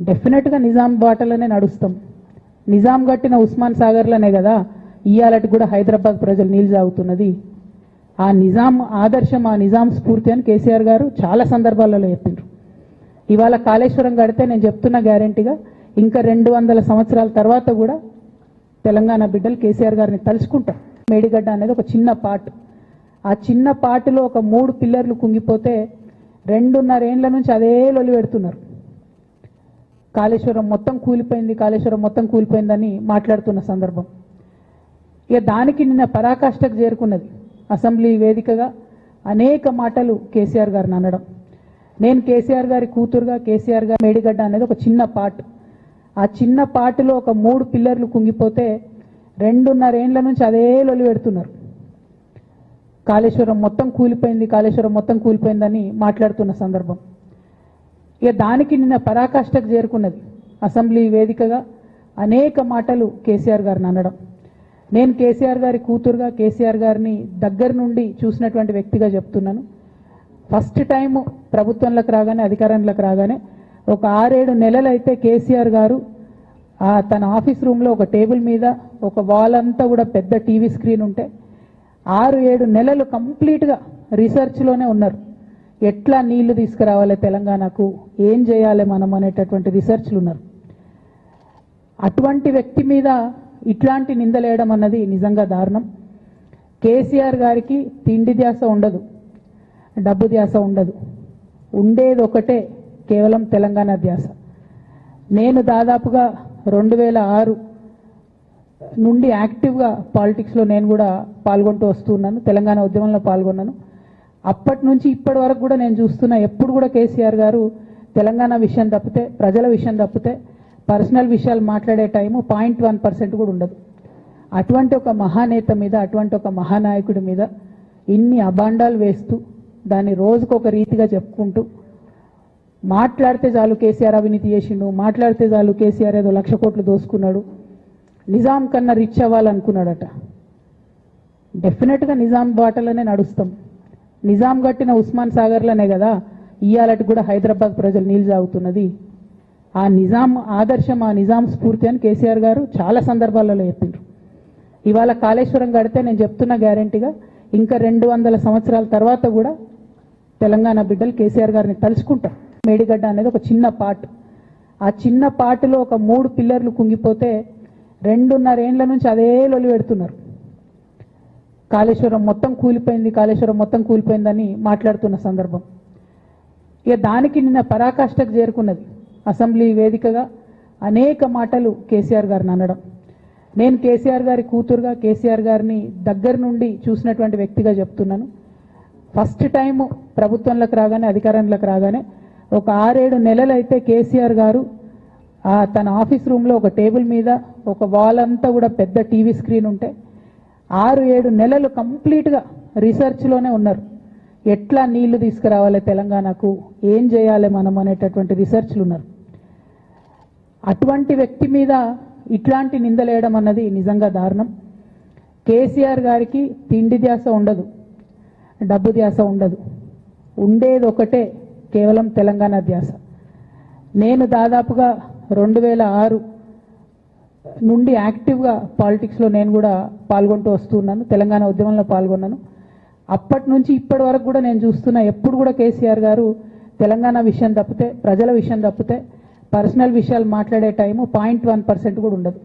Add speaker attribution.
Speaker 1: డెఫినెట్గా నిజాం బాటలోనే నడుస్తాం. నిజాం కట్టిన ఉస్మాన్ సాగర్లోనే కదా ఇయాలటి కూడా హైదరాబాద్ ప్రజలు నీళ్ళు తాగుతున్నది. ఆ నిజాం ఆదర్శం, ఆ నిజాం స్ఫూర్తి అని కేసీఆర్ గారు చాలా సందర్భాలలో చెప్పిండ్రు. ఇవాళ కాళేశ్వరం కడితే నేను చెప్తున్నా గ్యారెంటీగా ఇంకా 200 సంవత్సరాల తర్వాత కూడా తెలంగాణ బిడ్డలు కేసీఆర్ గారిని తలుచుకుంటాం. మేడిగడ్డ అనేది ఒక చిన్న పార్ట్. ఆ చిన్న పార్టులో ఒక 3 పిల్లర్లు కుంగిపోతే 2.5 ఏండ్ల నుంచి అదే లొల్లి పెడుతున్నారు. కాళేశ్వరం మొత్తం కూలిపోయింది, కాళేశ్వరం మొత్తం కూలిపోయిందని మాట్లాడుతున్న సందర్భం. ఇక దానికి నిన్న పరాకాష్ఠకు చేరుకున్నది. అసెంబ్లీ వేదికగా అనేక మాటలు కేసీఆర్ గారిని అనడం. నేను కేసీఆర్ గారి కూతురుగా, కేసీఆర్ గారి మేడిగడ్డ అనేది ఒక చిన్న పార్ట్. ఆ చిన్న పార్టులో ఒక 3 పిల్లర్లు కుంగిపోతే 2.5 ఏండ్ల నుంచి అదే లొల్లి పెడుతున్నారు. కాళేశ్వరం మొత్తం కూలిపోయింది, కాళేశ్వరం మొత్తం కూలిపోయిందని మాట్లాడుతున్న సందర్భం. ఇక దానికి నిన్న పరాకాష్ఠకు చేరుకున్నది. అసెంబ్లీ వేదికగా అనేక మాటలు కేసీఆర్ గారిని అనడం. నేను కేసీఆర్ గారి కూతురుగా, కేసీఆర్ గారిని దగ్గర నుండి చూసినటువంటి వ్యక్తిగా చెప్తున్నాను. ఫస్ట్ టైం ప్రభుత్వంలోకి రాగానే, అధికారంలోకి రాగానే ఒక 6-7 నెలలు అయితే కేసీఆర్ గారు తన ఆఫీస్ రూమ్లో ఒక టేబుల్ మీద ఒక వాల్ అంతా కూడా పెద్ద టీవీ స్క్రీన్ ఉంటే 6-7 నెలలు కంప్లీట్గా రీసెర్చ్లోనే ఉన్నారు. ఎట్లా నీళ్లు తీసుకురావాలి తెలంగాణకు, ఏం చేయాలి మనం అనేటటువంటి రీసెర్చ్లు ఉన్నారు. అటువంటి వ్యక్తి మీద ఇట్లాంటి నిందలేయడం అన్నది నిజంగా దారుణం. కేసీఆర్ గారికి తిండి ధ్యాస ఉండదు, డబ్బు ధ్యాస ఉండదు. ఉండేది ఒకటే, కేవలం తెలంగాణ ధ్యాస. నేను దాదాపుగా 2006 నుండి యాక్టివ్గా పాలిటిక్స్లో నేను కూడా పాల్గొంటూ వస్తున్నాను. తెలంగాణ ఉద్యమంలో పాల్గొన్నాను. అప్పటి నుంచి ఇప్పటి వరకు కూడా నేను చూస్తున్నా, ఎప్పుడు కూడా కేసీఆర్ గారు తెలంగాణ విషయం తప్పితే, ప్రజల విషయం తప్పితే పర్సనల్ విషయాలు మాట్లాడే టైము 0.1% కూడా ఉండదు. అటువంటి ఒక మహానేత మీద, అటువంటి ఒక మహానాయకుడి మీద ఇన్ని అబాండాలు వేస్తూ దాన్ని రోజుకొక రీతిగా చెప్పుకుంటూ మాట్లాడితే చాలు కేసీఆర్ అవినీతి చేసిండు, మాట్లాడితే చాలు కేసీఆర్ ఏదో 1,00,000 కోట్లు దోసుకున్నాడు, నిజాం కన్నా రిచ్ అవ్వాలనుకున్నాడట. డెఫినెట్గా నిజాం బాటలోనే నడుస్తాం. నిజాం కట్టిన ఉస్మాన్ సాగర్లోనే కదా ఇయాలటి కూడా హైదరాబాద్ ప్రజలు నీళ్ళు తాగుతున్నది. ఆ నిజాం ఆదర్శం, ఆ నిజాం స్ఫూర్తి అని కేసీఆర్ గారు చాలా సందర్భాలలో చెప్పిండ్రు. ఇవాళ కాళేశ్వరం కడితే నేను చెప్తున్నా గ్యారెంటీగా ఇంకా 200 సంవత్సరాల తర్వాత కూడా తెలంగాణ బిడ్డలు కేసీఆర్ గారిని తలుచుకుంటాం. మేడిగడ్డ అనేది ఒక చిన్న పార్ట్. ఆ చిన్న పార్టులో ఒక 3 పిల్లర్లు కుంగిపోతే 2.5 ఏండ్ల నుంచి అదే లొల్లి పెడుతున్నారు. కాళేశ్వరం మొత్తం కూలిపోయింది, కాళేశ్వరం మొత్తం కూలిపోయిందని మాట్లాడుతున్న సందర్భం. ఇక దానికి నిన్న పరాకాష్ఠకు చేరుకున్నది. అసెంబ్లీ వేదికగా అనేక మాటలు కేసీఆర్ గారిని అనడం. నేను కేసీఆర్ గారి కూతురుగా, కేసీఆర్ గారిని దగ్గర నుండి చూసినటువంటి వ్యక్తిగా చెప్తున్నాను. ఫస్ట్ టైం ప్రభుత్వంలోకి రాగానే, అధికారంలోకి రాగానే ఒక 6-7 నెలలు అయితే కేసీఆర్ గారు తన ఆఫీస్ రూమ్లో ఒక టేబుల్ మీద ఒక వాల్ అంతా కూడా పెద్ద టీవీ స్క్రీన్ ఉంటే 6-7 నెలలు కంప్లీట్గా రీసెర్చ్లోనే ఉన్నారు. ఎట్లా నీళ్లు తీసుకురావాలి తెలంగాణకు, ఏం చేయాలి మనం అనేటటువంటి రీసెర్చ్లు ఉన్నారు. అటువంటి వ్యక్తి మీద ఇట్లాంటి నిందలేయడం అన్నది నిజంగా దారుణం. కేసీఆర్ గారికి తిండి ధ్యాస ఉండదు, డబ్బు ధ్యాస ఉండదు. ఉండేది ఒకటే, కేవలం తెలంగాణ ధ్యాస. నేను దాదాపుగా 2006 నుండి యాక్టివ్గా పాలిటిక్స్లో నేను కూడా పాల్గొంటూ వస్తున్నాను. తెలంగాణ ఉద్యమంలో పాల్గొన్నాను. అప్పటి నుంచి ఇప్పటి వరకు కూడా నేను చూస్తున్నా, ఎప్పుడు కూడా కేసీఆర్ గారు తెలంగాణ విషయం తప్పితే, ప్రజల విషయం తప్పితే పర్సనల్ విషయాలు మాట్లాడే టైము 0.1% కూడా ఉండదు.